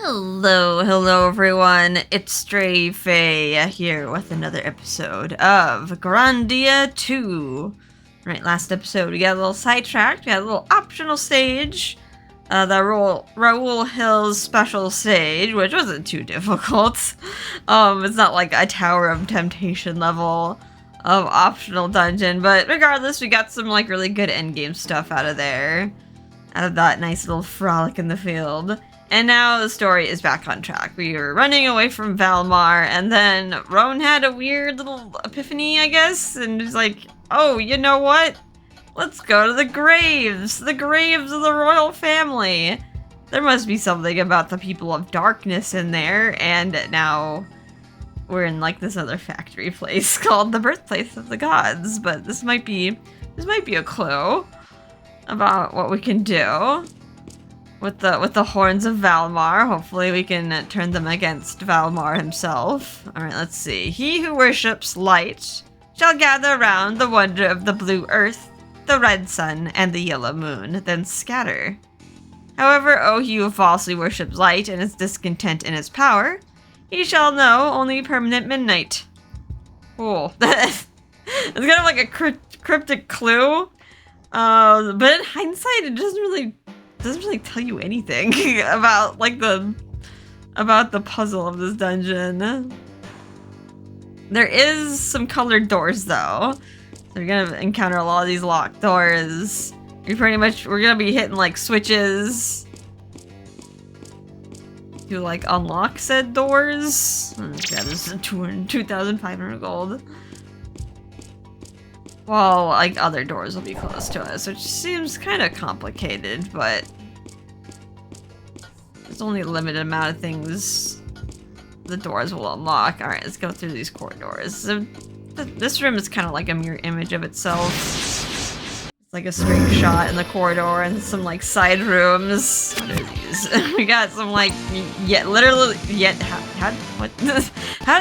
Hello everyone, it's Stray Faye here with another episode of Grandia 2. Right, last episode we got a little sidetracked, we had a little optional stage, the Raoul Hills special stage, which wasn't too difficult. It's not like a Tower of Temptation level of optional dungeon, but regardless, we got some like really good endgame stuff out of there. Out of that nice little frolic in the field. And now the story is back on track. We were running away from Valmar, and then Roan had a weird little epiphany, I guess, and was like, oh, you know what? Let's go to the graves of the royal family. There must be something about the people of darkness in there, and now we're in like this other factory place called the Birthplace of the Gods, but this might be a clue about what we can do. With the horns of Valmar, hopefully we can turn them against Valmar himself. Alright, let's see. He who worships light shall gather around the wonder of the blue earth, the red sun, and the yellow moon, then scatter. However, O he who falsely worships light and is discontent in its power, he shall know only permanent midnight. Cool. It's kind of like a cryptic clue. But in hindsight, it doesn't really tell you anything about like the puzzle of this dungeon. There is some colored doors though, so you're gonna encounter a lot of these locked doors. We're gonna be hitting like switches to like unlock said doors. Yeah, this is 2,500 gold. Well, like, other doors will be close to us, which seems kind of complicated, but there's only a limited amount of things the doors will unlock. Alright, let's go through these corridors. So, this room is kind of like a mirror image of itself. It's like a straight shot in the corridor and some, like, side rooms. What are these? We got some, like, how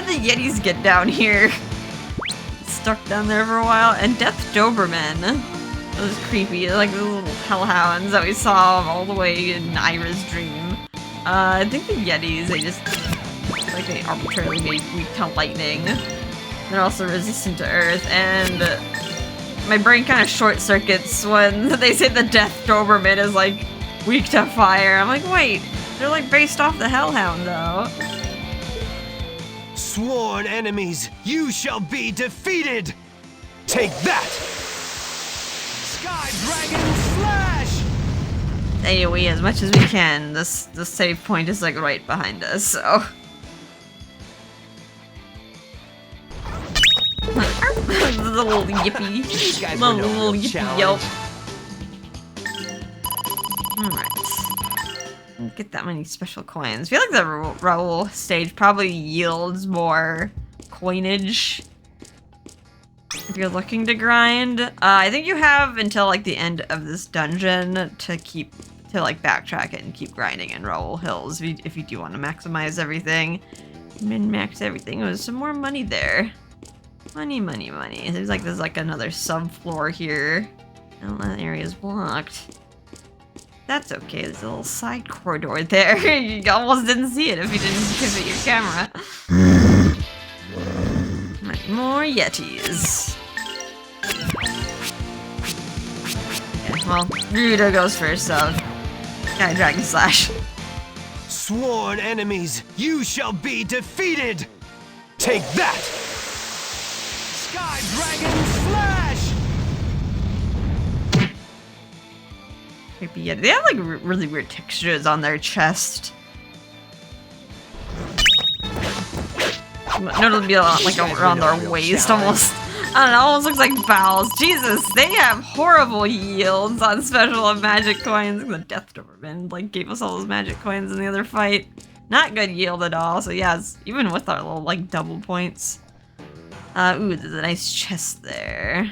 did the Yetis get down here? Stuck down there for a while, and Death Doberman. That was creepy, like the little hellhounds that we saw all the way in Ira's dream. I think the Yetis, they arbitrarily made weak to lightning. They're also resistant to earth, and my brain kind of short circuits when they say the Death Doberman is like weak to fire. I'm like, wait, they're like based off the hellhound though. Sworn enemies, you shall be defeated! Take that! Sky Dragon Slash! AoE as much as we can. The save point is like right behind us, so. The little yippee. Little yippee yelp. Alright. Get that many special coins. I feel like the Raoul stage probably yields more coinage if you're looking to grind. I think you have until like the end of this dungeon to like backtrack it and keep grinding in Raoul Hills if you do want to maximize everything. Min-max everything. There's some more money there. Money. It seems like there's like another subfloor here. Oh, that area is blocked. That's okay, there's a little side corridor there. You almost didn't see it if you didn't pivot your camera. More Yetis. Okay, well, Ryudo goes first, so Sky Dragon Slash. Sworn enemies, you shall be defeated! Take that! Sky Dragon Slash! Creepy Yeti. They have like really weird textures on their chest. No, it'll be a lot like around their waist almost. I don't know, almost looks like bowels. Jesus, they have horrible yields on special and magic coins. The Death Doberman like gave us all those magic coins in the other fight. Not good yield at all. So yeah, even with our little like double points. Ooh, there's a nice chest there.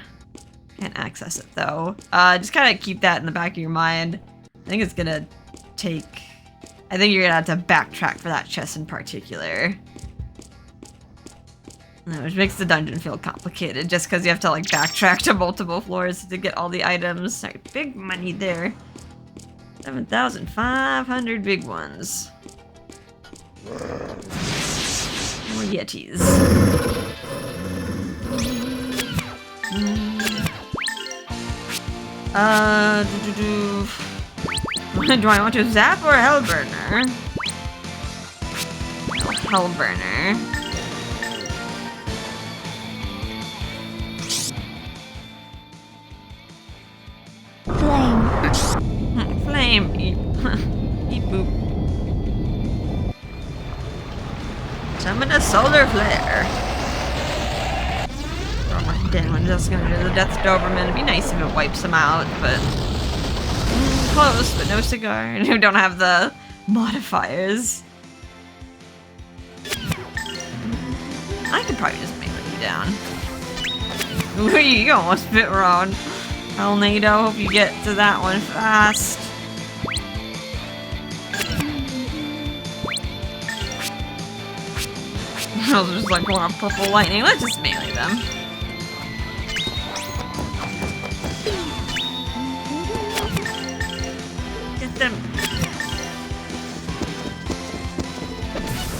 Can't access it though. Just kind of keep that in the back of your mind. I think you're gonna have to backtrack for that chest in particular. Which makes the dungeon feel complicated, just because you have to like backtrack to multiple floors to get all the items. Sorry, big money there. 7,500 big ones. More yetis. Do I want to zap or hellburner? Hellburner. Flame. Flame. Eat. Eat boop. Summon a solar flare. Then when just gonna do the Death Doberman, it'd be nice if it wipes them out, but close, but no cigar. And we don't have the modifiers. I could probably just melee you down. Ooh, you almost bit wrong. Hell, NATO, hope you get to that one fast. I was just like going on purple lightning. Let's just melee them. Get them.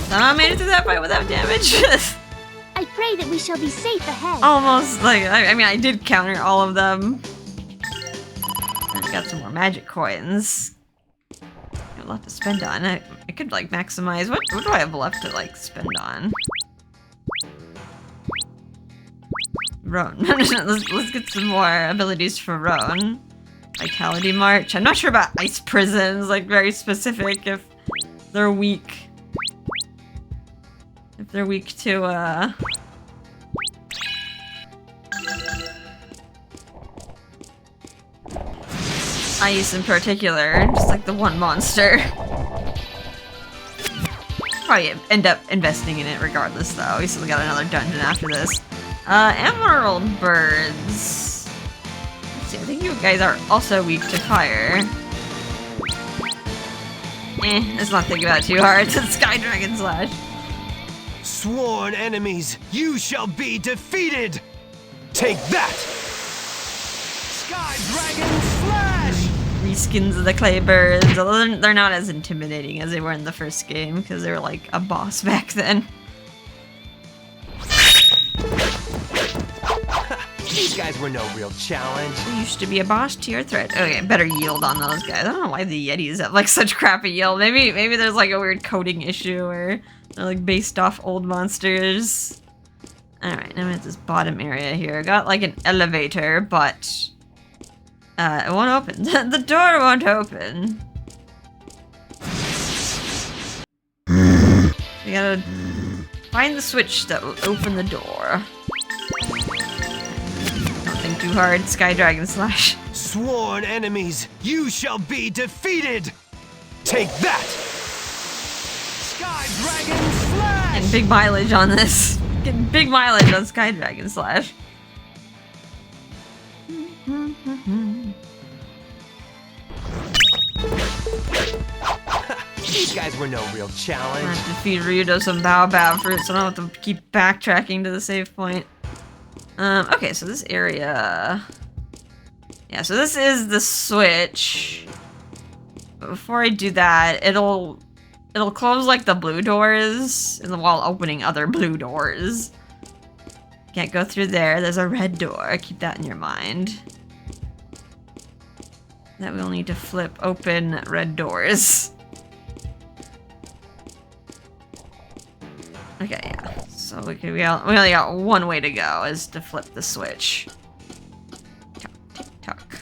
Somehow made it through that fight without damage. I pray that we shall be safe ahead. Almost like, I mean, I did counter all of them. I got some more magic coins. Got a lot to spend on. I could like maximize. What do I have left to like spend on? Roan. let's get some more abilities for Roan. Vitality March. I'm not sure about ice prisons. Like very specific if they're weak. If they're weak to ice in particular, just like the one monster. Probably end up investing in it regardless though. We still got another dungeon after this. Emerald birds. Let's see, I think you guys are also weak to fire. Let's not think about it too hard. Sky Dragon Slash. Sworn enemies, you shall be defeated! Take that! Sky Dragon Slash! Reskins of the clay birds, although they're not as intimidating as they were in the first game, because they were like a boss back then. These guys were no real challenge. They used to be a boss tier threat. Okay, better yield on those guys. I don't know why the Yetis have like such crappy yield. Maybe there's like a weird coding issue or they're like based off old monsters. Alright, now I'm at this bottom area here. I got like an elevator, but it won't open. The door won't open. We gotta find the switch that will open the door. Don't think too hard. Sky Dragon Slash. Sworn enemies, you shall be defeated! Take that! Sky Dragon Slash! Getting big mileage on this. Getting big mileage on Sky Dragon Slash. These guys were no real challenge. I have to feed Ryudo some Baobab fruit, so I don't have to keep backtracking to the save point. Okay, so this area... Yeah, so this is the switch. But before I do that, it'll close like the blue doors while opening other blue doors. Can't go through there. There's a red door. Keep that in your mind. That we'll need to flip open red doors. Okay, yeah. So we only got one way to go, is to flip the switch. Tick, tick, tock.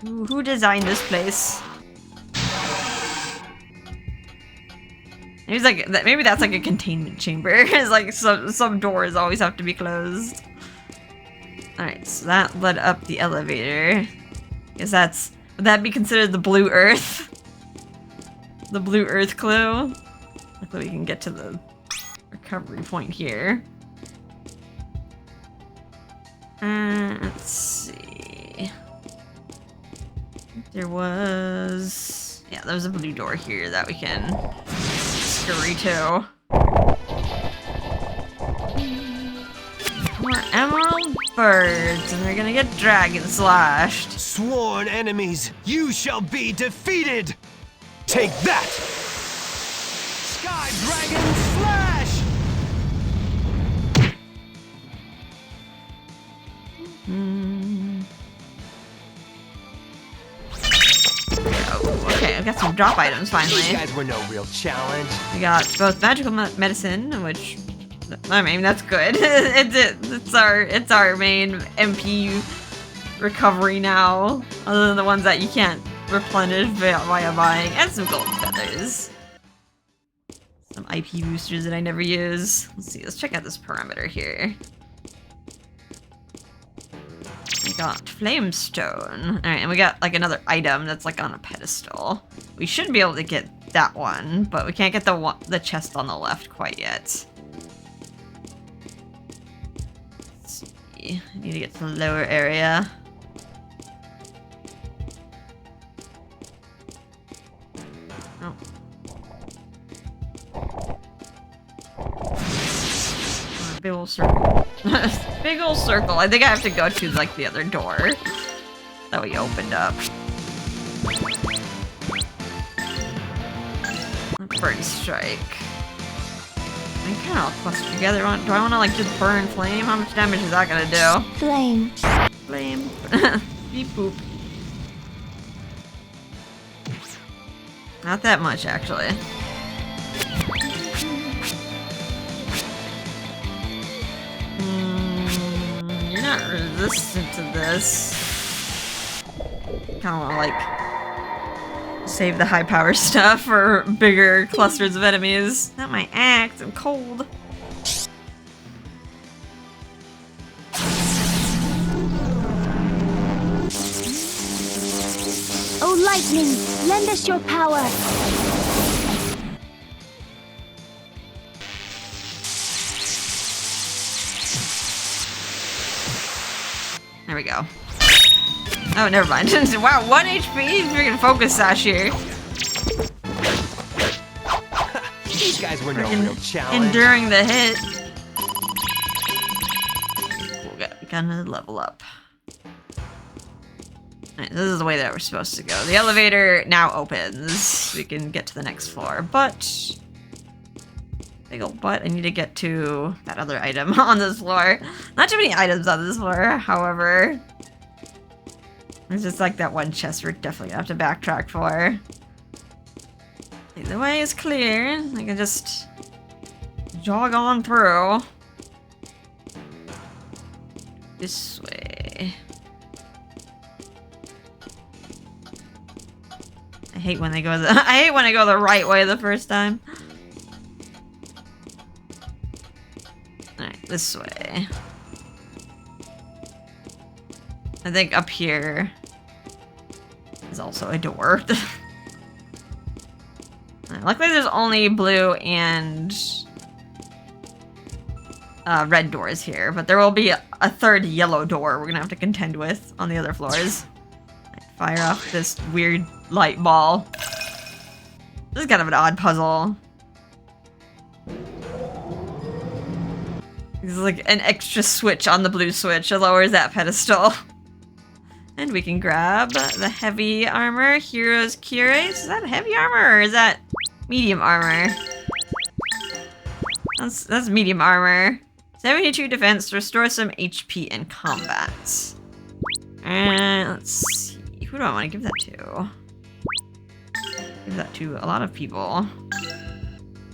Ooh, who designed this place? Maybe that's like a containment chamber. It's like some doors always have to be closed. Alright, so that led up the elevator. Guess would that be considered the blue earth? The blue earth clue? Luckily we can get to the recovery point here. Let's see. There was... Yeah, there's a blue door here that we can scurry to. More emerald birds, and they're gonna get dragon slashed. Sworn enemies, you shall be defeated! Take that! Die, Dragon Slash! Oh, okay, I got some drop items finally. These guys were no real challenge. We got both magical medicine, which I mean that's good. it's our main MP recovery now, other than the ones that you can't replenish via buying, and some golden feathers. Some IP boosters that I never use. Let's see, let's check out this perimeter here. We got flamestone. Alright, and we got like another item that's like on a pedestal. We should be able to get that one, but we can't get the chest on the left quite yet. Let's see. I need to get to the lower area. Oh. Big ol' circle. Big ol' circle. I think I have to go to like the other door that we opened up. Burn strike. I kind of cluster together. Do I want to like just burn flame? How much damage is that gonna do? Flame. Flame. Beep boop. Not that much actually. You're not resistant to this. Kind of want to like save the high power stuff for bigger clusters of enemies. Not my axe, I'm cold. Oh, lightning, lend us your power. There we go. Oh, never mind. Wow, 1 HP? Freaking focus sash here. These guys were no real challenge. Enduring the hit. Cool, got another level up. Alright, this is the way that we're supposed to go. The elevator now opens. We can get to the next floor, but... Big ol' butt, I need to get to that other item on this floor. Not too many items on this floor, however. It's just like that one chest we're definitely gonna have to backtrack for. The way is clear. I can just jog on through. This way. I hate when they go the right way the first time. Alright, this way. I think up here is also a door. Luckily there's only blue and red doors here, but there will be a third yellow door we're gonna have to contend with on the other floors. Fire off this weird light ball. This is kind of an odd puzzle. This is like an extra switch on the blue switch. It lowers that pedestal. And we can grab the heavy armor, Hero's Cuirass. Is that heavy armor or is that medium armor? That's medium armor. 72 defense, restore some HP in combat. And let's see. Who do I want to give that to? Give that to a lot of people.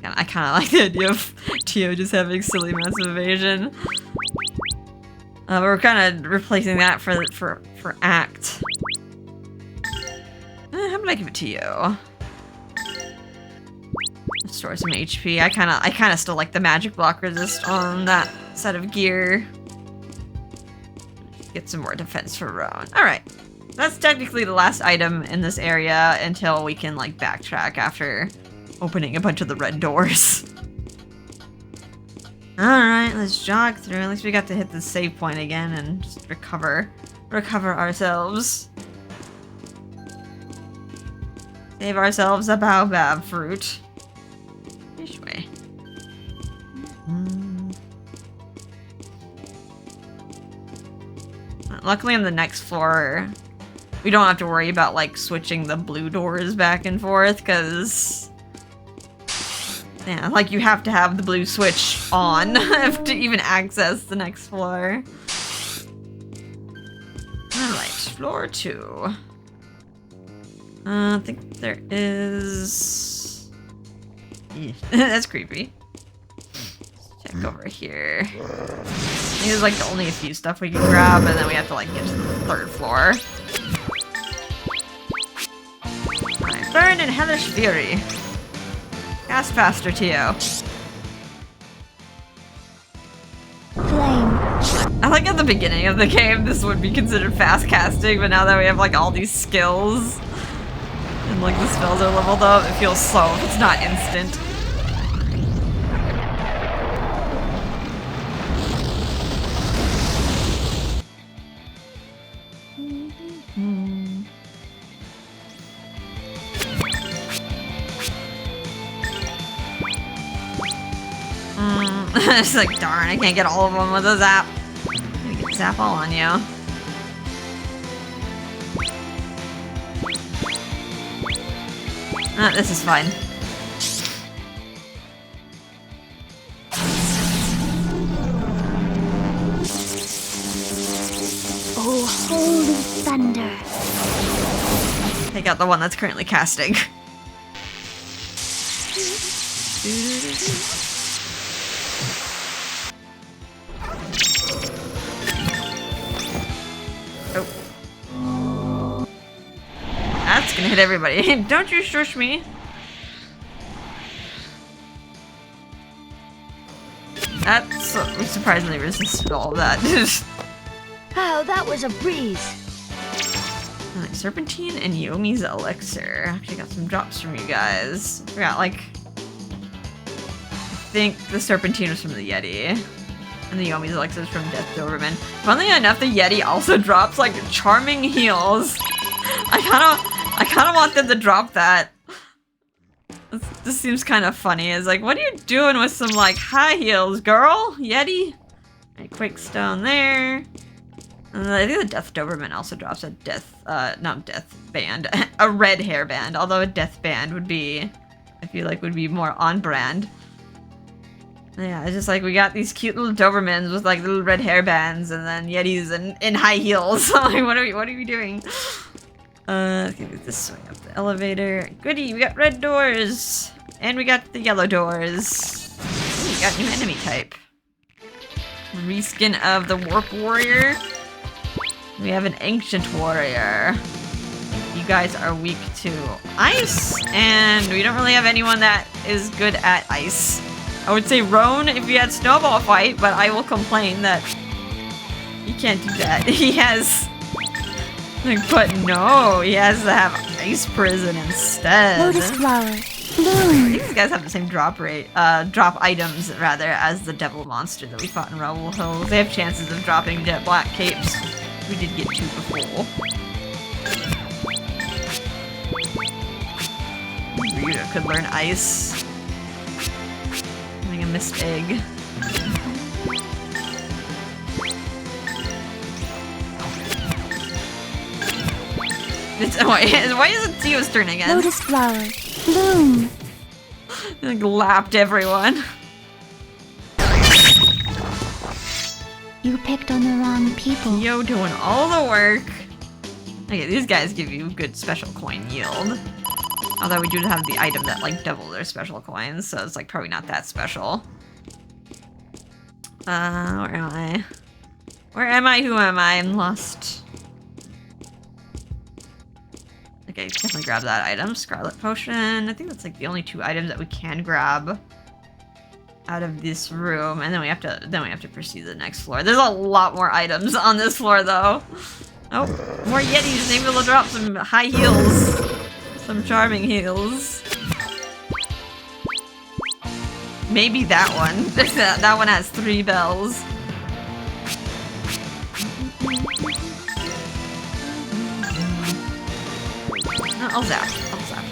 I kind of like the idea of Tio just having silly massive evasion. We're kind of replacing that for Act. How about I give it to you? Restore some HP. I kind of still like the magic block resist on that set of gear. Get some more defense for Roan. All right, that's technically the last item in this area until we can like backtrack after opening a bunch of the red doors. Alright, let's jog through. At least we got to hit the save point again and just recover ourselves. Save ourselves a baobab fruit. This way. Luckily on the next floor, we don't have to worry about like switching the blue doors back and forth because Yeah, like you have to have the blue switch on to even access the next floor. Alright, floor 2. I think there is... That's creepy. Let's check over here. I think there's like only a few stuff we can grab, and then we have to like get to the 3rd floor. Alright, burn in hellish fury. Cast faster, Tio. Flame. I like at the beginning of the game this would be considered fast casting, but now that we have like all these skills and like the spells are leveled up, it feels slow if it's not instant. It's like, darn, I can't get all of them with a zap. I'm gonna get zap all on you. This is fine. Oh, holy thunder. Take out the one that's currently casting. Oh. That's gonna hit everybody. Don't you shush me. That's surprisingly resisted all of that. Oh, that was a breeze. Like Serpentine and Yomi's Elixir. Actually got some drops from you guys. Forgot, like... I think the Serpentine was from the Yeti. And the Yomi's Elixir is from Death Doberman. Funnily enough, the Yeti also drops, like, charming heals. I kinda want them to drop that. This seems kind of funny. It's like, what are you doing with some, like, high heels, girl? Yeti? Alright, Quake Stone there. And I think the Death Doberman also drops a not death band, a red hairband. Although a death band would be, I feel like would be more on brand. Yeah, it's just like we got these cute little Dobermans with like little red hairbands, and then Yetis in high heels. Like, what are we doing? Let's get this swing up the elevator. Goody, we got red doors, and we got the yellow doors. Ooh, we got new enemy type. Reskin of the Warp Warrior. We have an Ancient Warrior. You guys are weak to ice, and we don't really have anyone that is good at ice. I would say Roan if you had Snowball Fight, but I will complain that he can't do that. He has... But no, he has to have Ice Prison instead. Lotus flower. I Bloom. think these guys have the same drop rate, drop items rather, as the devil monster that we fought in Rubble Hills. They have chances of dropping jet black capes. We did get 2 before. Ryudo could learn ice. Having a missed egg. Why is it Tio's turn again? Lotus flower. Bloom. Like lapped everyone. You picked on the wrong people. Tio doing all the work. Okay, these guys give you good special coin yield. Although we do have the item that like double their special coins, so it's like probably not that special. Where am I? Where am I? Who am I? I'm lost. Okay, definitely grab that item. Scarlet Potion. I think that's like the only 2 items that we can grab out of this room, and then we have to proceed to the next floor. There's a lot more items on this floor though. Oh, more Yetis. Maybe we'll drop some high heels. Some charming heels. Maybe that one. That one has 3 bells. I'll zap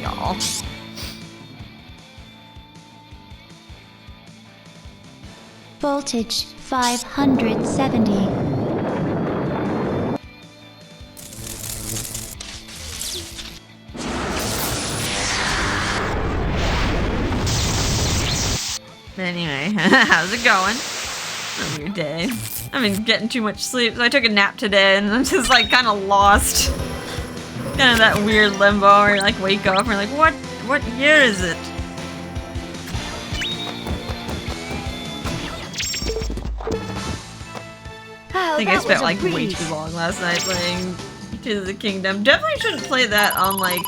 y'all. Voltage 570. anyway, how's it going? A weird day. I've been getting too much sleep, so I took a nap today, and I'm just like kind of lost. Kind of that weird limbo where you like wake up and you're like, what year is it? Oh, I think I spent like way too long last night playing Tears of the Kingdom. Definitely shouldn't play that on like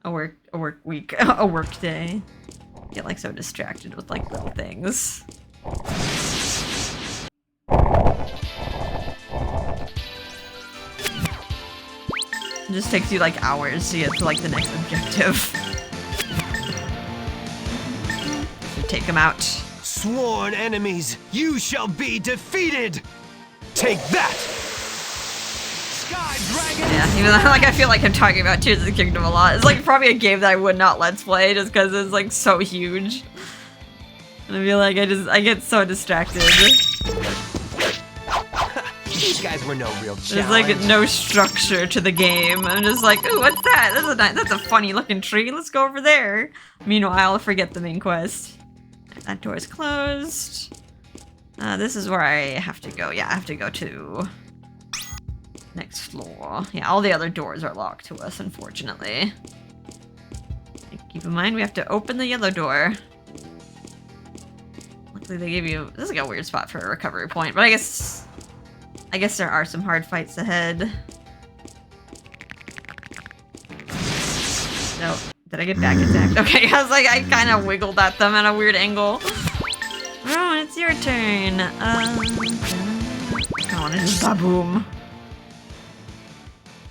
a work week, a work day. Get like so distracted with like little things. It just takes you like hours to get to like the next objective. So take them out. Sworn enemies, you shall be defeated! Take that! Sky Dragon! Yeah, even though like I feel like I'm talking about Tears of the Kingdom a lot. It's like probably a game that I would not let's play just because it's like so huge. And I feel like I get so distracted. These guys were no real challenge. There's like no structure to the game. I'm just like, ooh, what's that? That's a funny looking tree. Let's go over there. Meanwhile, I'll forget the main quest. That door is closed. This is where I have to go. Yeah, I have to go to next floor. Yeah, all the other doors are locked to us, unfortunately. Keep in mind, we have to open the yellow door. Luckily, they gave you. This is like a weird spot for a recovery point, but I guess there are some hard fights ahead. No. Did I get back attacked? Okay, I was like, I kind of wiggled at them at a weird angle. Oh, it's your turn. Come on, it's ba-boom.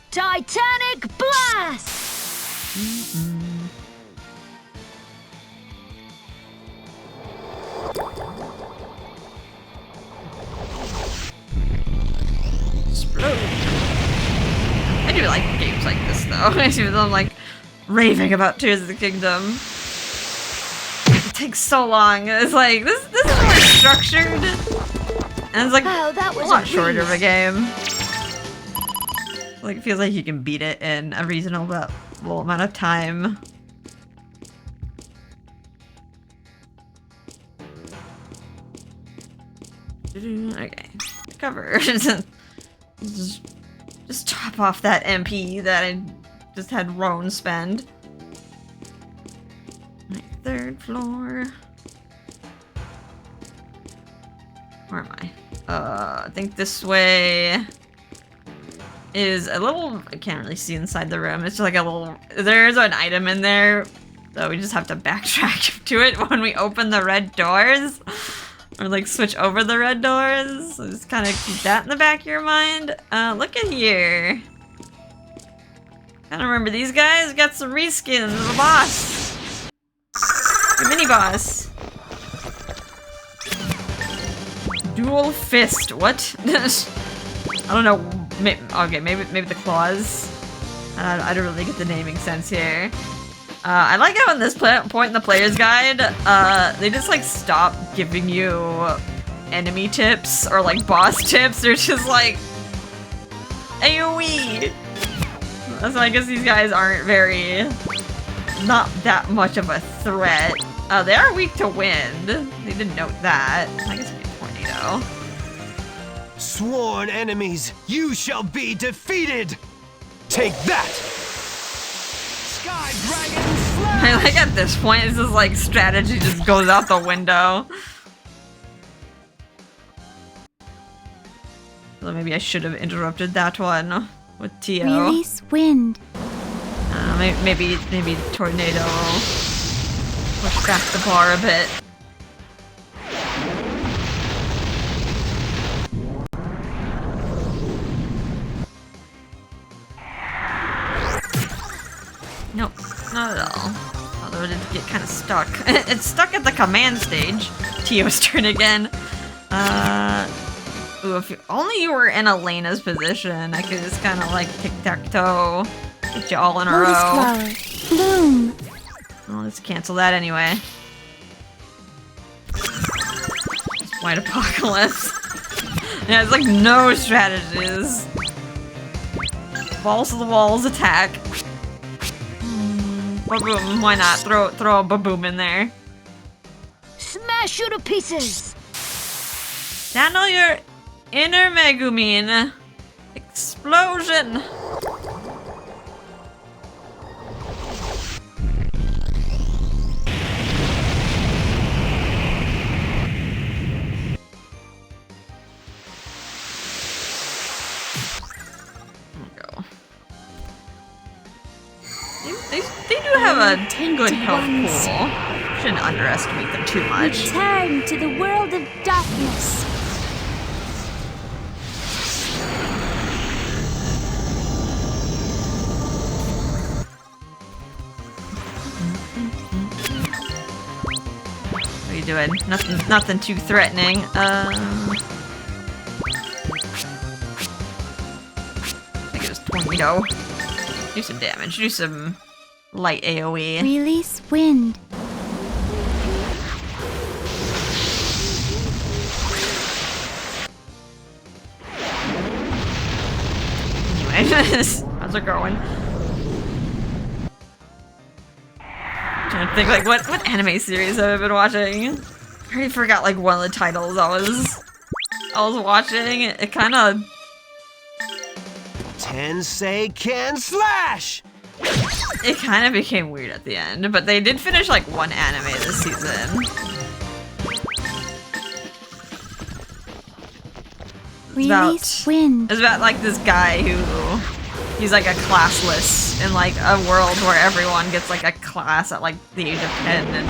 Titanic blast! Explode. I do like games like this, though. Even though I'm like raving about Tears of the Kingdom. It takes so long. It's like this is more structured, and it's like a lot shorter of a game. Like it feels like you can beat it in a reasonable amount of time. Okay, cover. Just chop off that MP that I just had Roan spend. My third floor. Where am I? I think this way is a little. I can't really see inside the room. It's just like a little. There's an item in there, so we just have to backtrack to it when we open the red doors, or like switch over the red doors. So just kind of keep that in the back of your mind. Look at here. Gotta remember these guys got some reskins of a boss. A mini boss. Dual fist. What? I don't know. Okay, maybe the claws. I don't really get the naming sense here. I like how in this point in the player's guide, they just like stop giving you enemy tips or like boss tips. They're just like AoE. So I guess these guys aren't not that much of a threat. They are weak to wind. They didn't note that. I guess we need tornado. Sworn enemies, you shall be defeated! Take that! Sky Dragon Slash! I like at this point, it's just like strategy just goes out the window. So maybe I should have interrupted that one with Tio. Release wind. Maybe tornado will push back the bar a bit. Nope, not at all. Although it did get kind of stuck. It's stuck at the command stage. Tio's turn again. Ooh, if only you were in Elena's position, I could just kind of like tic-tac-toe. Get you all in a row. Flower. Bloom. Well, let's cancel that anyway. White Apocalypse. Yeah, it's like no strategies. Balls to the walls attack. Ba-boom, why not? Throw a ba-boom in there. smash you to pieces! Channel your inner Megumin. Explosion! They do have a good health pool. Shouldn't underestimate them too much. Return to the world of darkness. What are you doing? Nothing too threatening. I think it was tornado. Do some damage. Do some light AoE. Release wind. Anyway, how's it going? Trying to think like what anime series have I been watching? I already forgot like one of the titles I was watching. It kind of. Tensei can slash! It kind of became weird at the end, but they did finish like one anime this season. Release wind. It's about like this guy who he's like a classless in like a world where everyone gets like a class at like the age of 10, and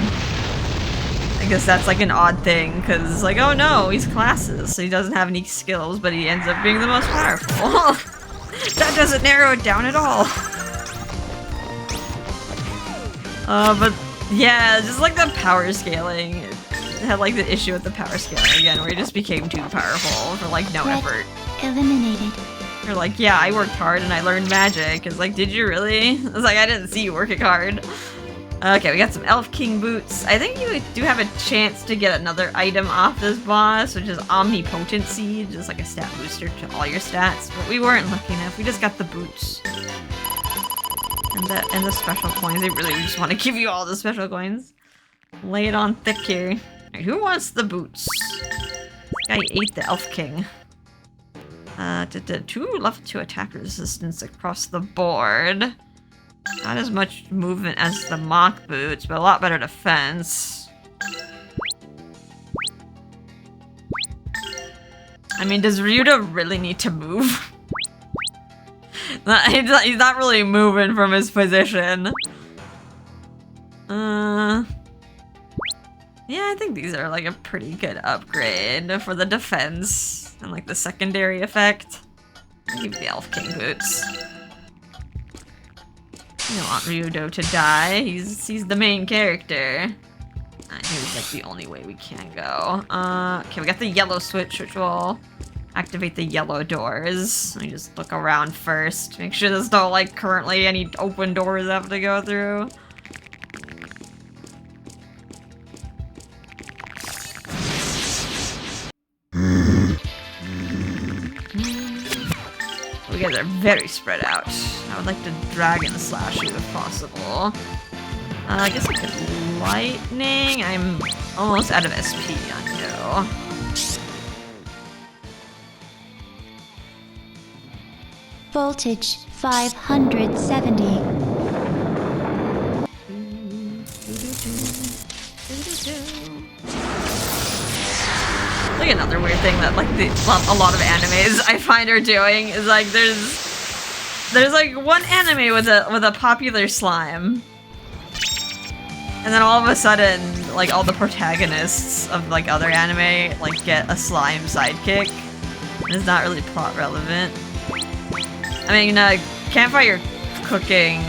I guess that's like an odd thing because it's like, oh no, he's classless, so he doesn't have any skills, but he ends up being the most powerful. That doesn't narrow it down at all. But yeah, just like the power scaling. It had like the issue with the power scaling again, where he just became too powerful for like no effort. Eliminated. You're like, yeah, I worked hard and I learned magic. It's like, did you really? It's like, I didn't see you working hard. Okay, we got some Elf King boots. I think you do have a chance to get another item off this boss, which is Omnipotency, just like a stat booster to all your stats. But we weren't lucky enough. We just got the boots. And the special coins. They really just want to give you all the special coins. Lay it on thick here. Alright, who wants the boots? This guy ate the Elf King. 2 level 2 attack resistance across the board. Not as much movement as the mock boots, but a lot better defense. I mean, does Ryudo really need to move? He's not really moving from his position. Yeah, I think these are like a pretty good upgrade for the defense and like the secondary effect. I'll give the Elf King boots. You don't want Ryudo to die. He's the main character. I think it's like the only way we can go. Okay, we got the yellow switch, which will activate the yellow doors. Let me just look around first. Make sure there's no like currently any open doors I have to go through. You guys are very spread out. I would like to dragon slash you if possible. I guess I could lightning. I'm almost out of SP on you. Voltage 570. Like another weird thing that like a lot of animes I find are doing is like there's like one anime with a popular slime, and then all of a sudden like all the protagonists of like other anime like get a slime sidekick. And it's not really plot relevant. I mean, Campfire Cooking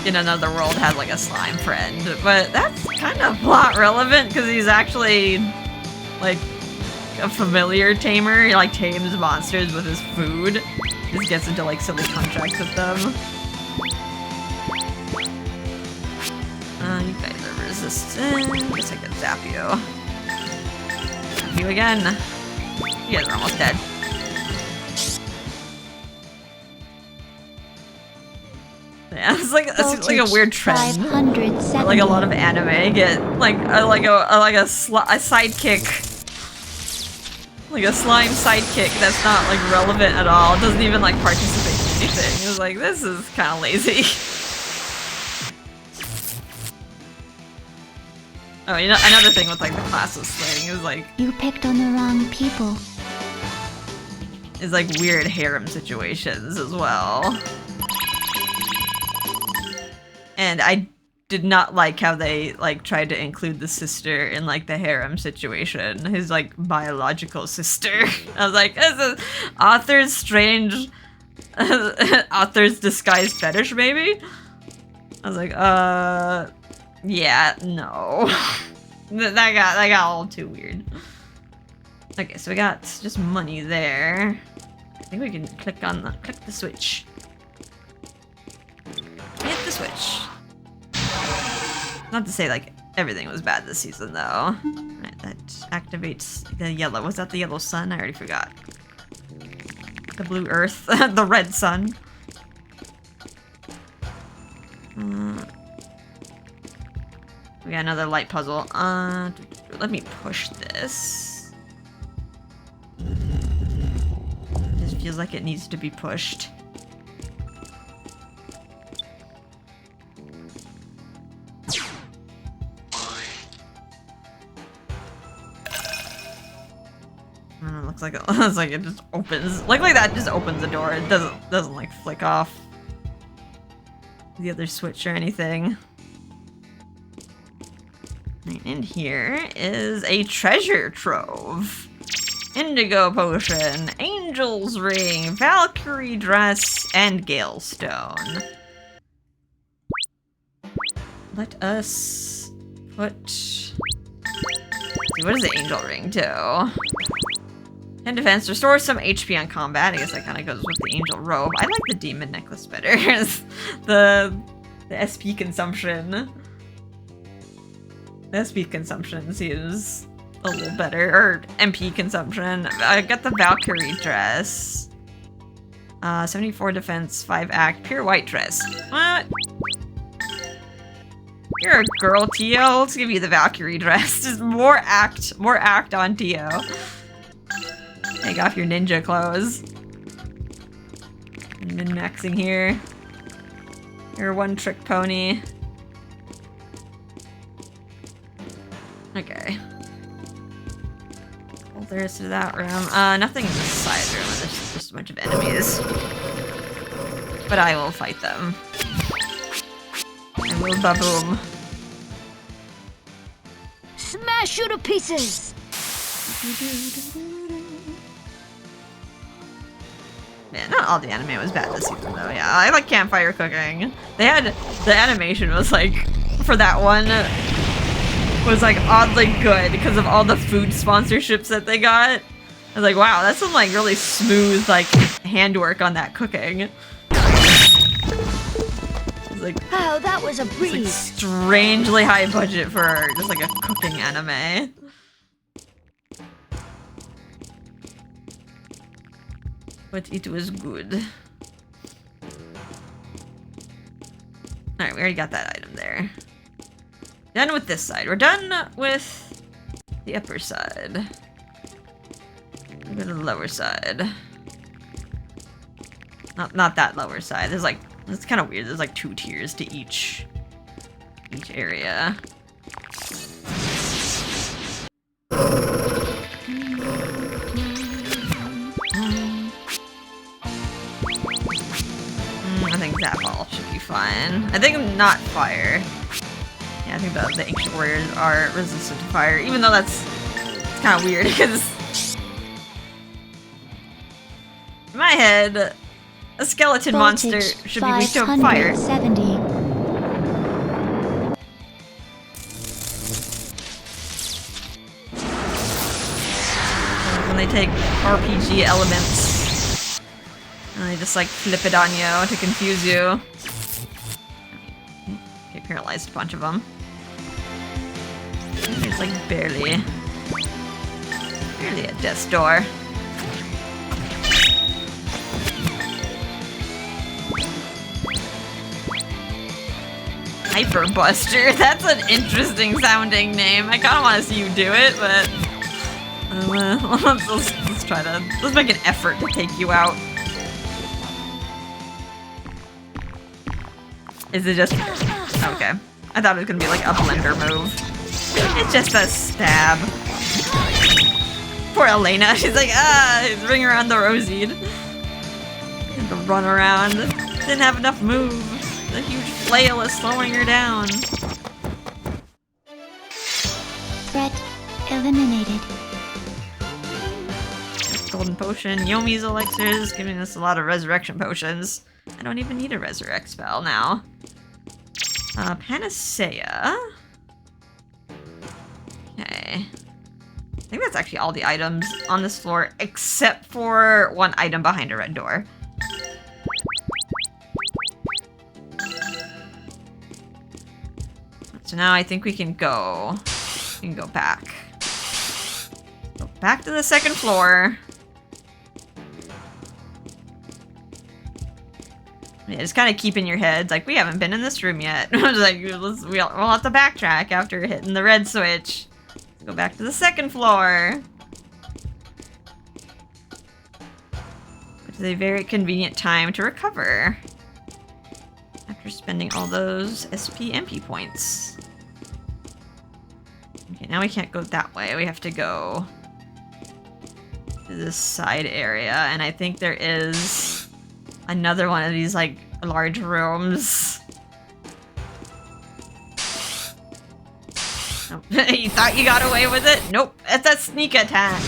in Another World has like a slime friend, but that's kind of plot relevant because he's actually like a familiar tamer. He like tames monsters with his food. He just gets into like silly contracts with them. You guys are resistant. Guess I can zap you. Zap you again. You guys are almost dead. Yeah, it's like a weird trend. 570. Like a lot of anime get like a sidekick. Like a slime sidekick that's not like relevant at all. It doesn't even like participate in anything. It's like, this is kind of lazy. Oh, you know, another thing with like the classes thing is like You picked on the wrong people. is like weird harem situations as well. And I did not like how they like tried to include the sister in like the harem situation, his like biological sister. I was like, this is author's strange author's disguised fetish maybe? I was like, yeah, no. that got a little too weird. Okay, so we got just money there. I think we can click the switch. Hit the switch. Not to say like everything was bad this season though. Right, that activates the yellow. Was that the yellow sun? I already forgot. The blue earth. The red sun. We got another light puzzle. Let me push this. Just feels like it needs to be pushed. Looks like it just opens. Like that just opens the door. It doesn't like flick off the other switch or anything. Right, and here is a treasure trove. Indigo potion, angel's ring, Valkyrie dress, and Gale stone. Let us put. See, what does the angel ring do? 10 defense, restores some HP on combat. I guess that kind of goes with the angel robe. I like the demon necklace better. the SP consumption. The SP consumption seems a little better. Or MP consumption. I got the Valkyrie dress. 74 defense, 5 act, pure white dress. What? You're a girl, Tio. Let's give you the Valkyrie dress. Just more act on Tio. Take off your ninja clothes. Min-maxing here. You're one trick pony. Okay. Well, there's to that room. Nothing in the side room. There's just a bunch of enemies. But I will fight them. I will baboom. Smash you to pieces! Man, not all the anime was bad this season though. Yeah, I like campfire cooking. They had the animation was like for that one was like oddly good because of all the food sponsorships that they got. I was like, wow, that's some like really smooth like handwork on that cooking. It's like, Oh, that was a it's breeze. like strangely high budget for just like a cooking anime. But it was good. Alright, we already got that item there. Done with this side. We're done with the upper side. Go to the lower side. Not that lower side. There's like, it's kind of weird. There's like 2 tiers to each area. I think that ball should be fine. I think not fire. Yeah, I think the ancient warriors are resistant to fire, even though it's kind of weird because in my head, a skeleton monster should be weak to fire. 570. When they take RPG elements and they just like flip it on you to confuse you. Okay, paralyzed a bunch of them. There's like barely a death's door. Hyper Buster. That's an interesting sounding name. I kind of want to see you do it, but let's try to make an effort to take you out. Is it just okay? I thought it was gonna be like a blender move. It's just a stab. Poor Elena. She's like, he's ring around the Roseed. Had to run around. Didn't have enough move. The huge flail is slowing her down. Threat eliminated. Golden potion, Yomi's elixirs, giving us a lot of resurrection potions. I don't even need a resurrect spell now. Panacea. Okay. I think that's actually all the items on this floor, except for one item behind a red door. So now I think we can go back. Go back to the second floor. Yeah, just kind of keep in your heads, like, we haven't been in this room yet. I was like, we'll have to backtrack after hitting the red switch. Let's go back to the second floor. Which is a very convenient time to recover. After spending all those SP/MP points. Okay, now we can't go that way. We have to go to this side area, and I think there is another one of these, like, large rooms. Oh, you thought you got away with it? Nope, it's a sneak attack.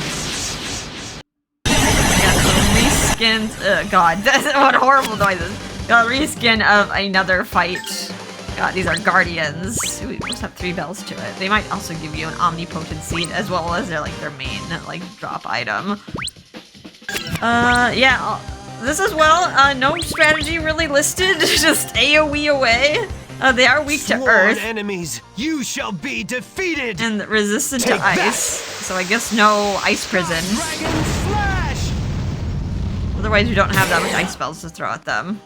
Got some reskins. God, what horrible noises. Got a reskin of another fight. God, these are guardians. Ooh, we just have 3 bells to it. They might also give you an omnipotent seed as well as their main drop item. Yeah. This as well, no strategy really listed, just AoE away. They are weak to earth. Enemies, you shall be defeated. And resistant to ice, so I guess no ice prison. Dragon Slash! Otherwise we don't have that much ice spells to throw at them.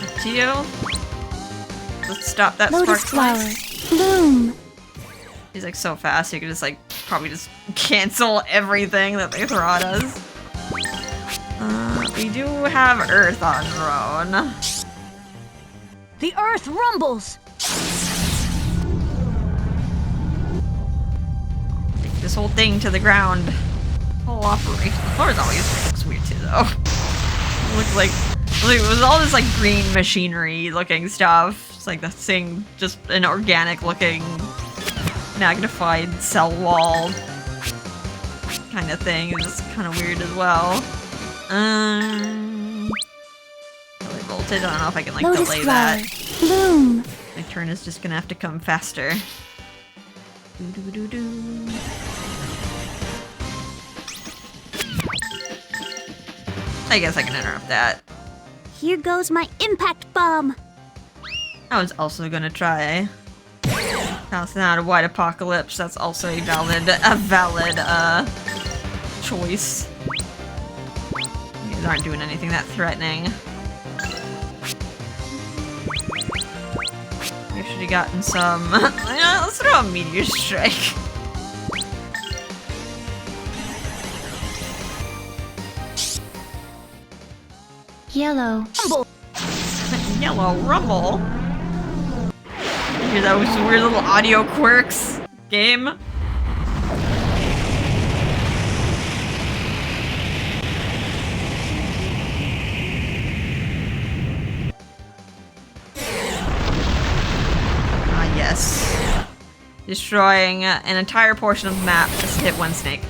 Up to you. Let's stop that Lotus spark flower. flash. Bloom. He's like so fast, you can just probably just cancel everything that they throw at us. We do have Earth on Roan. The earth rumbles. Take this whole thing to the ground. Whole operation. The floor always looks weird too, though. It looks like it was all this green machinery looking stuff. It's like the thing, just an organic looking magnified cell wall kind of thing. It's just kind of weird as well. Really voltage. I don't know if I can Lotus delay flower. that. Bloom. My turn is just gonna have to come faster. I guess I can interrupt that. Here goes my impact bomb. I was also gonna try. That's not a white apocalypse. That's also a valid choice. These aren't doing anything that threatening. I should have gotten some. Yeah, let's throw a meteor strike. Yellow. Yellow rumble. Hear those weird little audio quirks. Game. Yes. Destroying an entire portion of the map. Just hit one snake.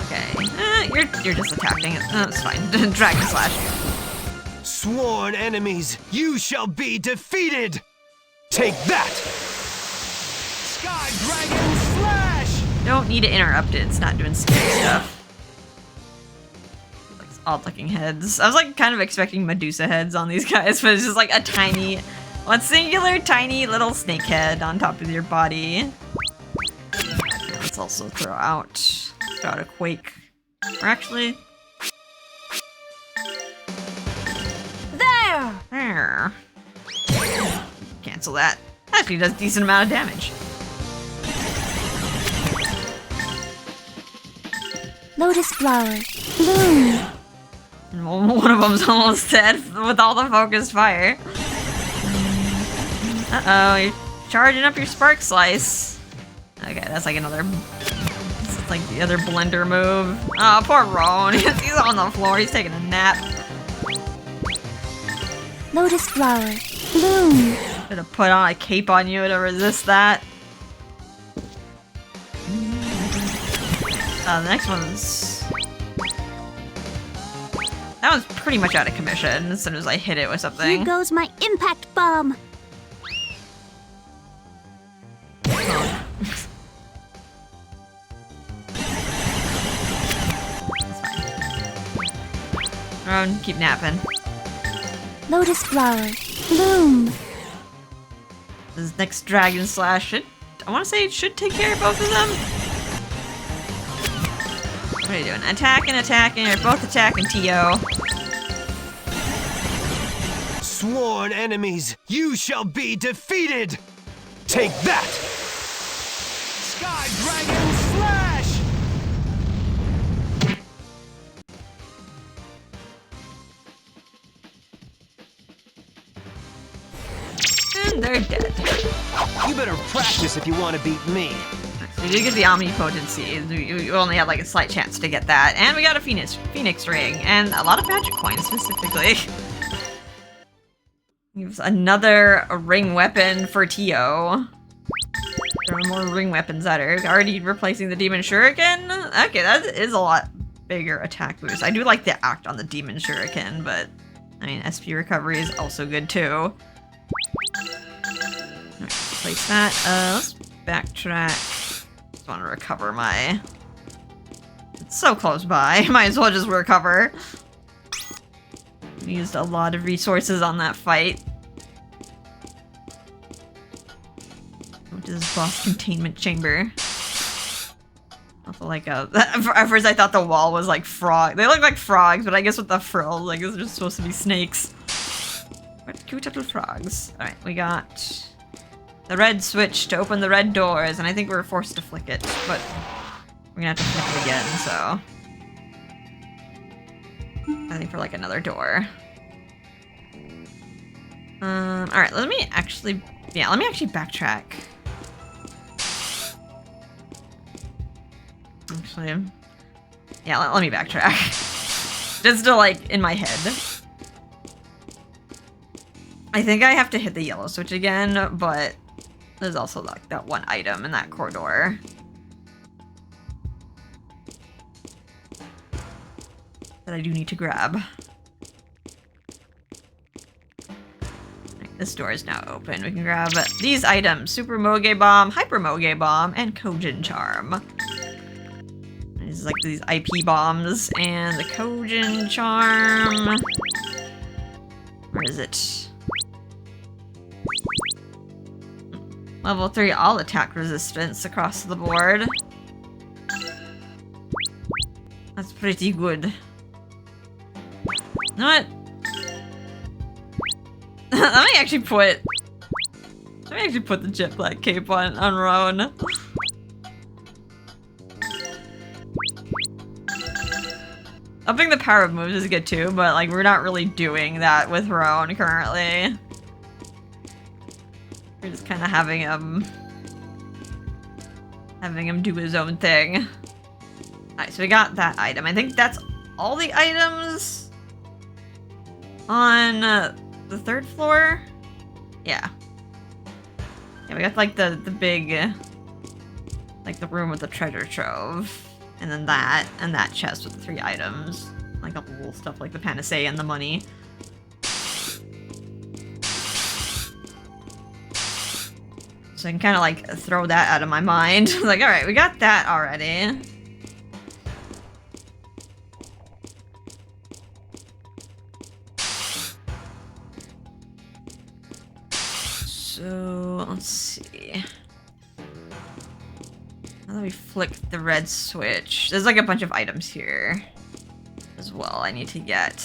Okay. You're just attacking it. That's fine. Dragon Slash. Sworn enemies, you shall be defeated. Take that! Sky Dragon Slash! Don't need to interrupt it. It's not doing scary stuff. Like odd looking heads. I was kind of expecting Medusa heads on these guys, but it's just a tiny, one singular tiny little snake head on top of your body. Let's also throw out a quake. Or actually, There. Cancel that. Actually does a decent amount of damage. Lotus flower, bloom. And one of them's almost dead with all the focused fire. Uh-oh, you're charging up your spark slice. Okay, that's like another... It's like the other blender move. Oh, poor Roan. He's on the floor. He's taking a nap. Lotus flower, bloom. Should have put on a cape on you to resist that. The next one's... That one's pretty much out of commission as soon as I hit it with something. Here goes my impact bomb. Roan, keep napping. Lotus flower, bloom. This next Dragon Slash should... I want to say it should take care of both of them. What are you doing? Attacking, attacking, or both attacking T.O. Sworn enemies, you shall be defeated! Take that! Sky Dragon Slash! And they're dead. You better practice if you want to beat me. So we did get the Omnipotency. You only had like a slight chance to get that. And we got a Phoenix Ring. And a lot of magic coins, specifically. Gives another ring weapon for T.O. There are more ring weapons that are already replacing the Demon Shuriken. Okay, that is a lot bigger attack boost. I do like the act on the Demon Shuriken, but I mean, SP recovery is also good too. Alright, place that. Let's backtrack. Just want to recover my... It's so close by. Might as well just recover. Used a lot of resources on that fight. Which is boss containment chamber. Also like a... At first I thought the wall was like frog. They look like frogs, but I guess with the frills, like it's just supposed to be snakes. What cute little frogs. Alright, we got the red switch to open the red doors, and I think we're forced to flick it, but we're gonna have to flick it again, so... I think for like another door. Alright, let me actually backtrack. Actually, yeah, let me backtrack. Just to like, in my head. I think I have to hit the yellow switch again, but there's also like that one item in that corridor. That I do need to grab. Right, this door is now open. We can grab these items: Super Moge Bomb, Hyper Moge Bomb, and Kojin Charm. These like these IP bombs, and the Kojin Charm. Where is it? Level 3 all attack resistance across the board. That's pretty good. You know what? Let me actually put the jet black cape on Roan. Upping the power of moves is good too, but like we're not really doing that with Roan currently. We're just kind of having him do his own thing. Alright, so we got that item. I think that's all the items on the third floor. Yeah. Yeah, we got like the big, like the room with the treasure trove, and then that, and that chest with the 3 items, like all the little stuff like the panacea and the money. So I can kind of like throw that out of my mind. Like, alright, we got that already. So, let's see. Now that we flick the red switch, there's like a bunch of items here as well I need to get.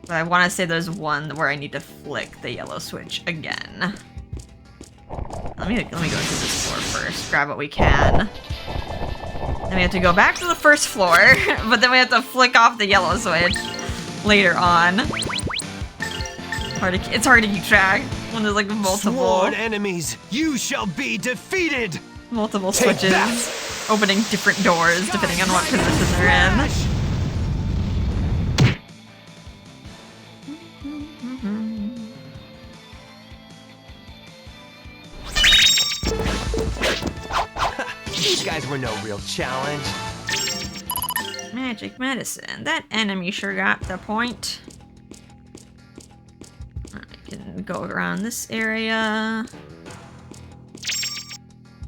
But I want to say there's one where I need to flick the yellow switch again. Let me go into this floor first, grab what we can. Then we have to go back to the first floor, but then we have to flick off the yellow switch later on. It's hard to keep track when there's like multiple Sworn enemies, you shall be defeated. Multiple Take switches that. opening different doors depending on what position they're in. These guys were no real challenge. Magic medicine. That enemy sure got the point. I can go around this area.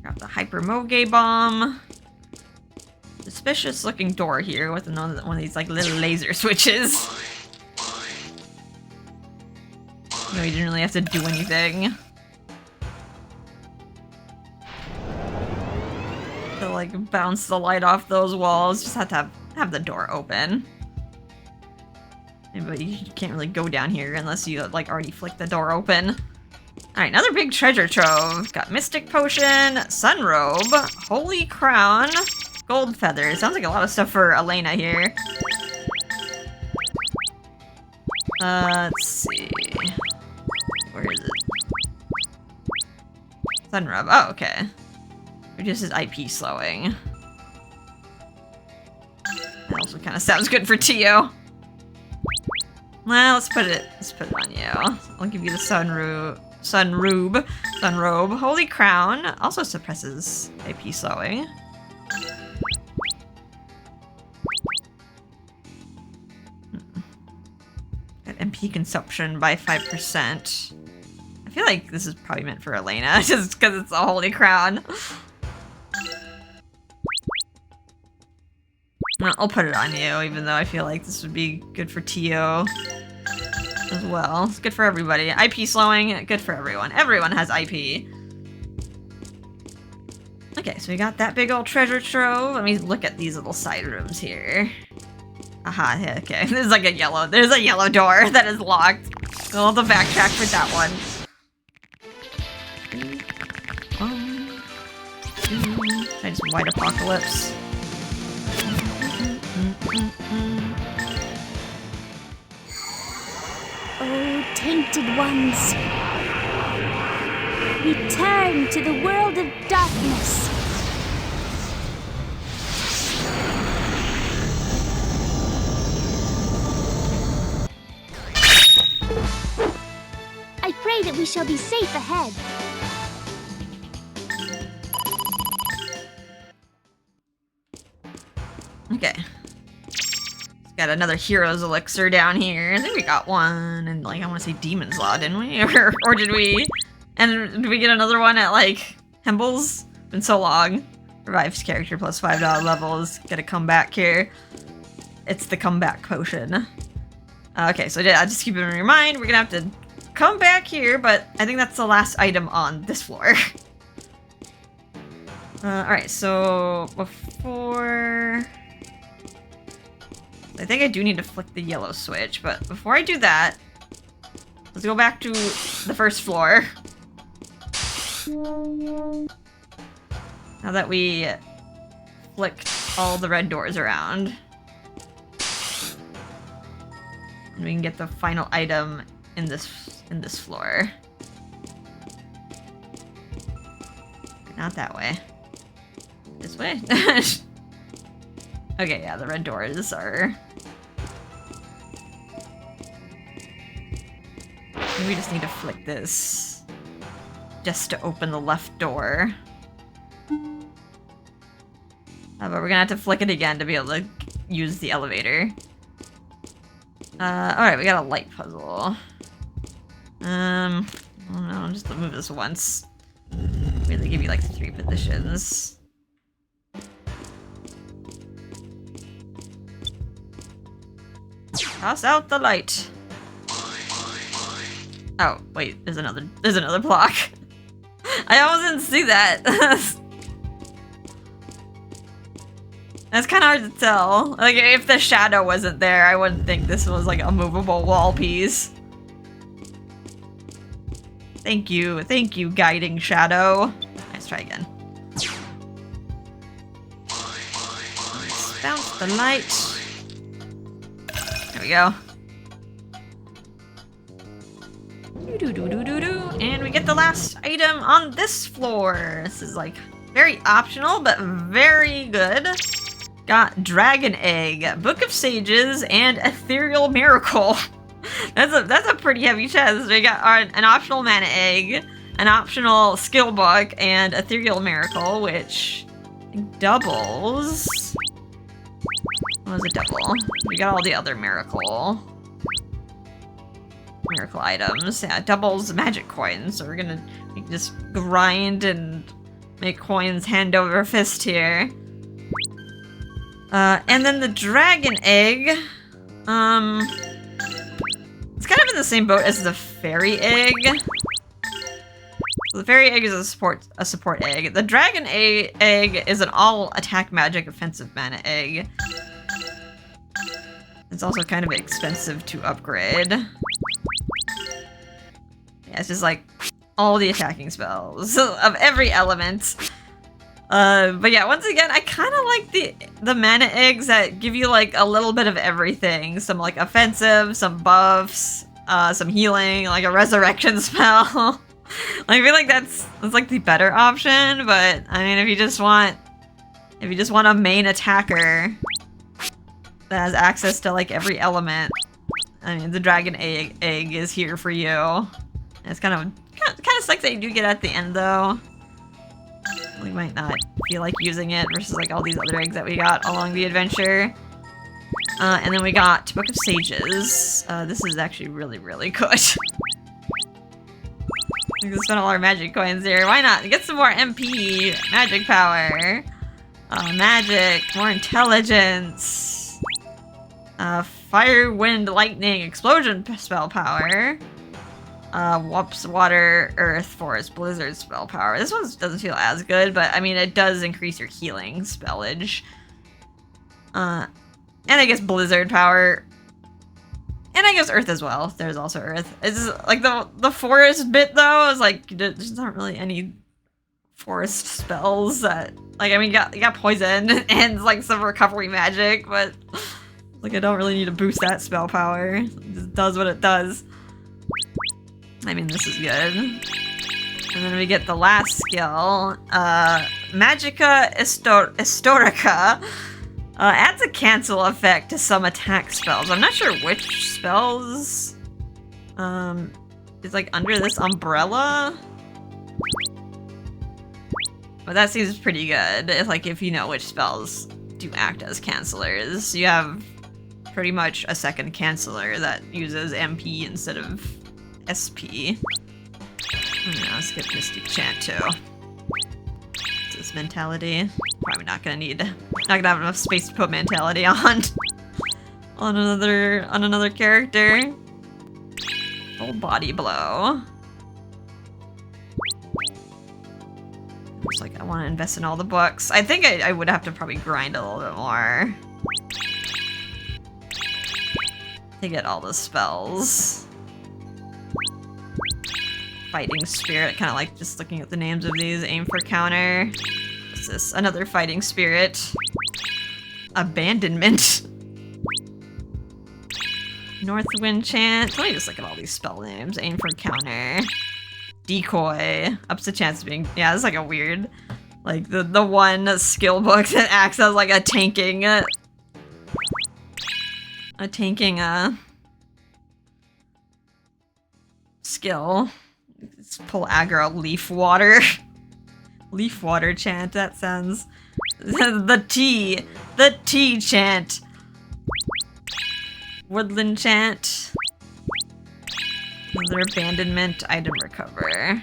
Grab the Hyper Moge Bomb. Suspicious looking door here with one of these like little laser switches. No, you didn't really have to do anything. To like bounce the light off those walls, just have to have the door open. But you can't really go down here unless you like already flicked the door open. Alright, another big treasure trove. Got Mystic Potion, Sun Robe, Holy Crown, Gold Feathers. Sounds like a lot of stuff for Elena here. Let's see. Where is it? Sun Robe. Oh, okay. Reduces IP slowing. That also kind of sounds good for Tio. Well, let's put it on you. I'll give you the Sun Robe. Holy Crown also suppresses IP slowing. Got MP consumption by 5%. I feel like this is probably meant for Elena, just because it's a Holy Crown. I'll put it on you, even though I feel like this would be good for Tio as well. It's good for everybody. IP slowing, good for everyone. Everyone has IP. Okay, so we got that big old treasure trove. Let me look at these little side rooms here. Aha, yeah, okay. There's a yellow door that is locked. We'll have to backtrack for that one. 1, 2, I just White Apocalypse. Oh, tainted ones, return to the world of darkness. I pray that we shall be safe ahead. Okay. Got another hero's elixir down here. I think we got one, and like I want to say Demon's Law, didn't we? or did we? And did we get another one at like Hemble's? Been so long. Revives character plus $5 levels. Get a comeback here. It's the comeback potion. Okay, so yeah, just keep it in your mind. We're gonna have to come back here, but I think that's the last item on this floor. Alright, so before... I think I do need to flick the yellow switch, but before I do that, let's go back to the first floor. Now that we flicked all the red doors around. And we can get the final item in this floor. Not that way. This way? Okay, yeah, the red doors are... We just need to flick this just to open the left door. But we're gonna have to flick it again to be able to use the elevator. Alright, we got a light puzzle. I don't know, just move this once. Really give you like 3 positions. Toss out the light. Oh, wait, there's another block. I almost didn't see that. It's kind of hard to tell. Like, if the shadow wasn't there, I wouldn't think this was like a movable wall piece. Thank you, guiding shadow. Let's try again. Let's bounce the light. There we go. And we get the last item on this floor. This is like very optional, but very good. Got Dragon Egg, Book of Sages, and Ethereal Miracle. That's a pretty heavy chest. We got an optional Mana Egg, an optional Skill Book, and Ethereal Miracle, which doubles. What was a double? We got all the other miracle items. Yeah, doubles magic coins. So we can just grind and make coins hand over fist here. And then the Dragon Egg. It's kind of in the same boat as the Fairy Egg. So the Fairy Egg is a support egg. The Dragon Egg is an all attack magic offensive mana egg. It's also kind of expensive to upgrade. Yeah, it's just like all the attacking spells of every element. But yeah, once again, I kind of like the mana eggs that give you like a little bit of everything. Some like offensive, some buffs, some healing, like a resurrection spell. I feel like that's like the better option, but I mean, if you just want a main attacker that has access to like every element, I mean, the Dragon Egg is here for you. It's kind of sucks that you do get at the end though. We might not feel like using it versus like all these other eggs that we got along the adventure. And then we got Book of Sages. This is actually really, really good. We can spend all our magic coins here. Why not? Get some more MP, magic power. Magic, more intelligence. Fire, wind, lightning, explosion spell power. Whoops, water, earth, forest, blizzard spell power. This one doesn't feel as good, but I mean, it does increase your healing spellage. And I guess blizzard power. And I guess earth as well. There's also earth. It's just, like the forest bit though is like there's not really any forest spells that like I mean you got poison and like some recovery magic, but like I don't really need to boost that spell power. It just does what it does. I mean this is good. And then we get the last skill, Magica Historica. Adds a cancel effect to some attack spells. I'm not sure which spells is like under this umbrella. But that seems pretty good. If you know which spells do act as cancelers. You have pretty much a second canceller that uses MP instead of SP. Yeah, let's get Mystic Chant too. This mentality. Probably not gonna have enough space to put mentality on another character. Full body blow. Looks like I want to invest in all the books. I think I would have to probably grind a little bit more to get all the spells. Fighting Spirit, kind of like just looking at the names of these. Aim for counter. What's this? Another Fighting Spirit. Abandonment. Northwind Chant. Let me just look at all these spell names. Aim for counter. Decoy. Ups the chance of being... Yeah, it's like a weird... Like, the one skill book that acts as like a tanking... skill. Let's pull aggro. Leaf Water. Leaf Water Chant. That sounds... The T Chant. Woodland Chant. Another Abandonment. Item Recover.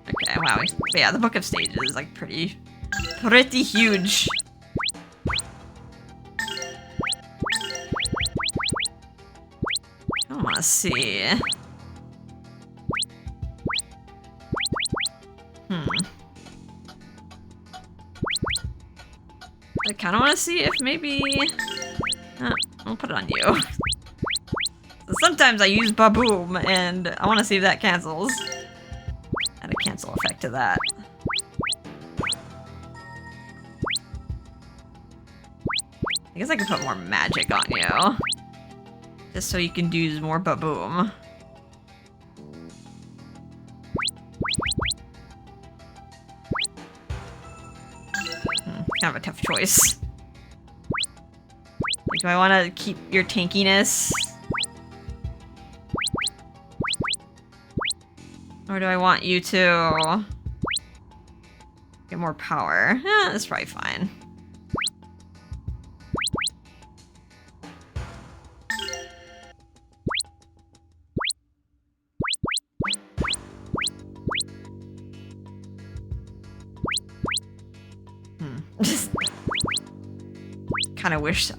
Okay, wow. But yeah, the Book of Stages is like pretty huge. I want to see. I kind of want to see if maybe... I'll put it on you. Sometimes I use Baboom, and I want to see if that cancels. Add a cancel effect to that. I guess I could put more magic on you. Just so you can use more Baboom. Kind of a tough choice. Like, do I want to keep your tankiness? Or do I want you to get more power? That's probably fine.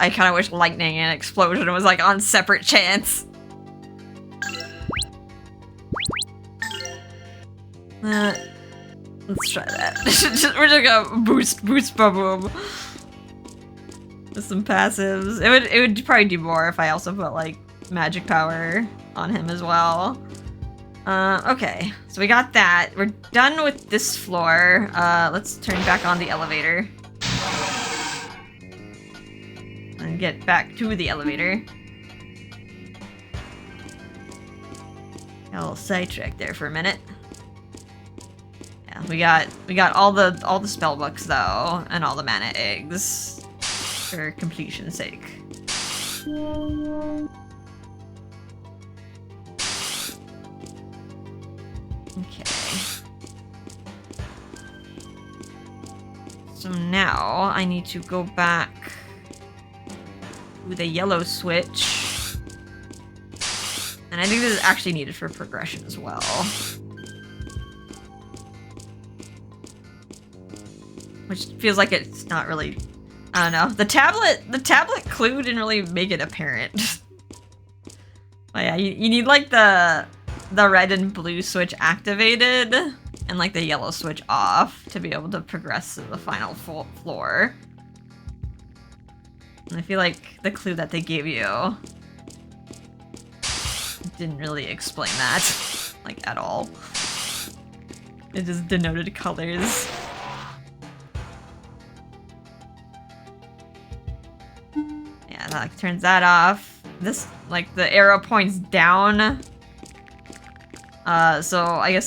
I kind of wish lightning and explosion was like on separate chance. Let's try that. We're just gonna boost Baboom. With some passives. It would probably do more if I also put like magic power on him as well. Okay, so we got that. We're done with this floor. Let's turn back on the elevator. And get back to the elevator. Got a little sidetrack there for a minute. Yeah, we got all the spell books though, and all the mana eggs for completion's sake. Okay. So now I need to go back with a yellow switch. And I think this is actually needed for progression as well. Which feels like it's not really... I don't know. The tablet clue didn't really make it apparent. But yeah, you need like the red and blue switch activated and like the yellow switch off to be able to progress to the final floor. And I feel like the clue that they gave you didn't really explain that, like, at all. It just denoted colors. Yeah, that like, turns that off. This, like, the arrow points down. So I guess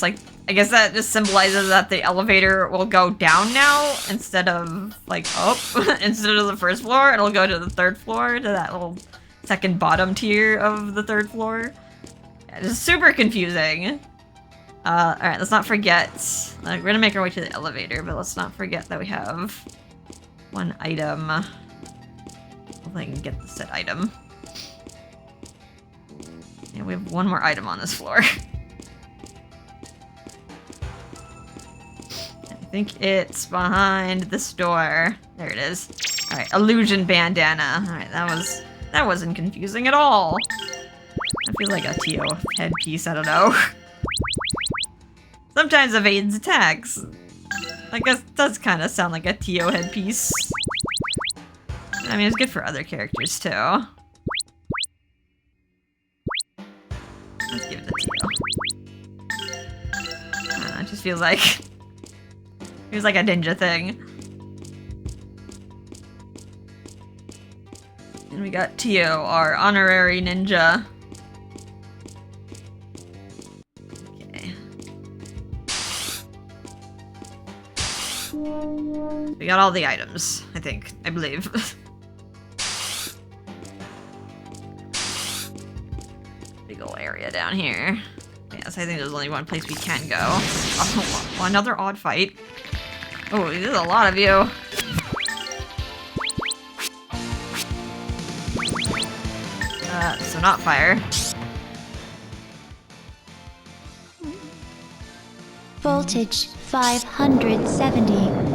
that just symbolizes that the elevator will go down now instead of like up. Instead of the first floor, it'll go to the third floor, to that little second bottom tier of the third floor. Yeah, it's super confusing. Alright, let's not forget. We're gonna make our way to the elevator, but let's not forget that we have one item. Hopefully I can get the set item. Yeah, we have one more item on this floor. I think it's behind this door. There it is. Alright, illusion bandana. Alright, that wasn't confusing at all. I feel like a Tio headpiece, I don't know. Sometimes evades attacks. I guess it does kind of sound like a Tio headpiece. I mean, it's good for other characters too. Let's give it to Tio. It just feels like... Feels like a ninja thing. And we got Tio, our honorary ninja. Okay. We got all the items, I believe. Big ol' area down here. Yes, I think there's only one place we can go. Oh, another odd fight. Oh, there's a lot of you. So not fire. Voltage 570.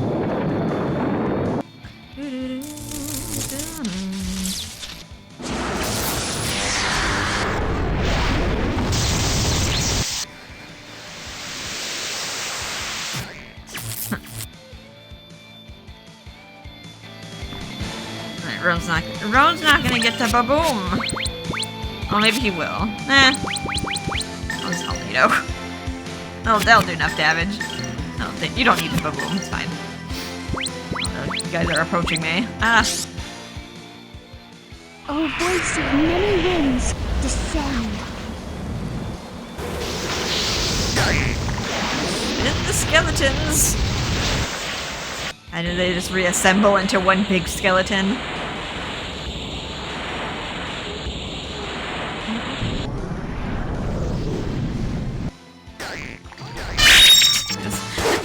Roan's not gonna get to Baboom. Oh, maybe he will. Nah. I'll just help Ryudo. They'll do enough damage. You don't need to Baboom, it's fine. You guys are approaching me. O voice of many winds, descend. Hit the skeletons! And do they just reassemble into one big skeleton?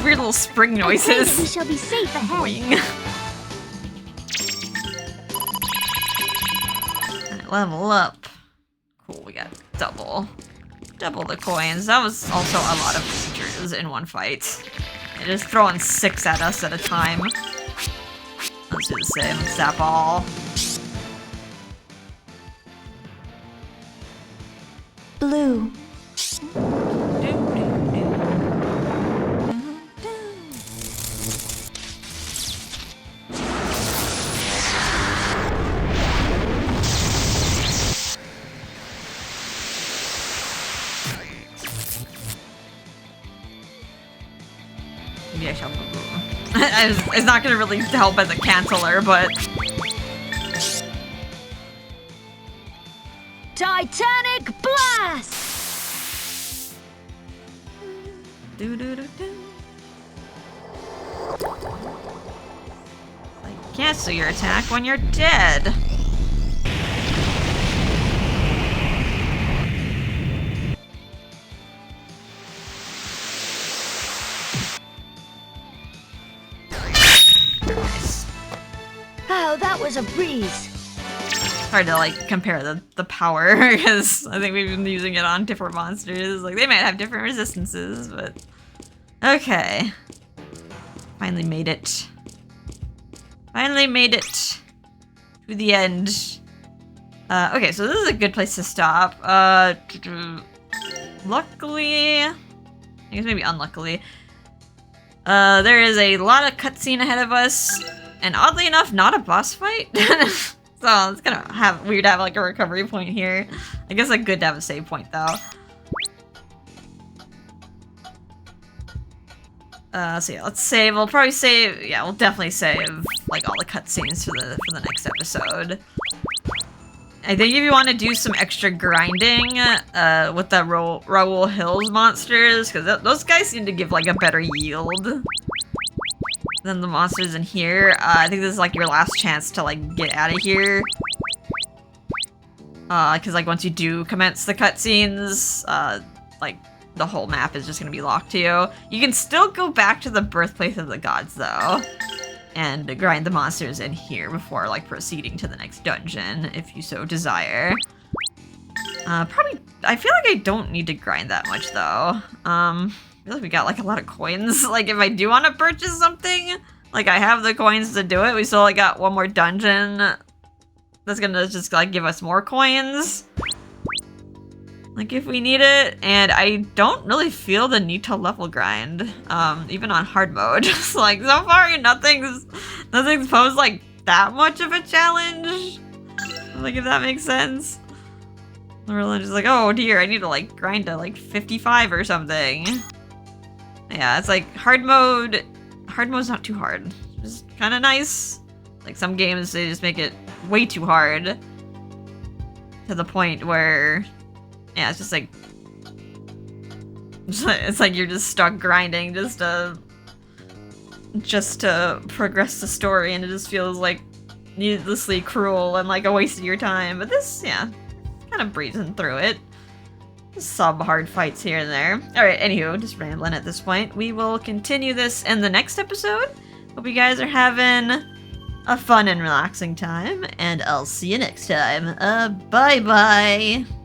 Weird little spring noises. We shall be safe ahead. Boing. Alright, level up. Cool, we got double the coins. That was also a lot of creatures in one fight. They're just throwing 6 at us at a time. Let's do the same. Zap all. Blue. Maybe I shall it's not gonna really help as a canceller, but Titanic blast! Like, cancel your attack when you're dead. Oh, that was a breeze. Hard to like compare the power because I think we've been using it on different monsters. Like they might have different resistances, but okay. Finally made it. Finally made it to the end. Okay, so this is a good place to stop. Luckily, I guess maybe unluckily, there is a lot of cutscene ahead of us, and oddly enough, not a boss fight. So it's kind of weird to have like a recovery point here. I guess like good to have a save point though. So yeah, let's save. We'll probably save. Yeah, we'll definitely save like all the cutscenes for the next episode. I think if you want to do some extra grinding with the Raoul Hills monsters, because those guys seem to give like a better yield than the monsters in here. I think this is like your last chance to like get out of here. Because like once you do commence the cutscenes, like the whole map is just gonna be locked to you. You can still go back to the Birthplace of the Gods though, and grind the monsters in here before like proceeding to the next dungeon if you so desire. Probably, I feel like I don't need to grind that much though. I feel like we got like a lot of coins. Like if I do want to purchase something, like I have the coins to do it. We still like got one more dungeon that's gonna just like give us more coins. Like if we need it, and I don't really feel the need to level grind, even on hard mode. Just like so far, nothing's posed like that much of a challenge. Like if that makes sense. We're just like, oh dear, I need to like grind to like 55 or something. Yeah, it's like hard mode's not too hard. It's kind of nice. Like some games, they just make it way too hard. To the point where, yeah, it's just like, it's like you're just stuck grinding just to progress the story, and it just feels like needlessly cruel and like a waste of your time. But this, yeah, kind of breezing through it. Some hard fights here and there. Alright, anywho, just rambling at this point. We will continue this in the next episode. Hope you guys are having a fun and relaxing time, and I'll see you next time. Bye-bye!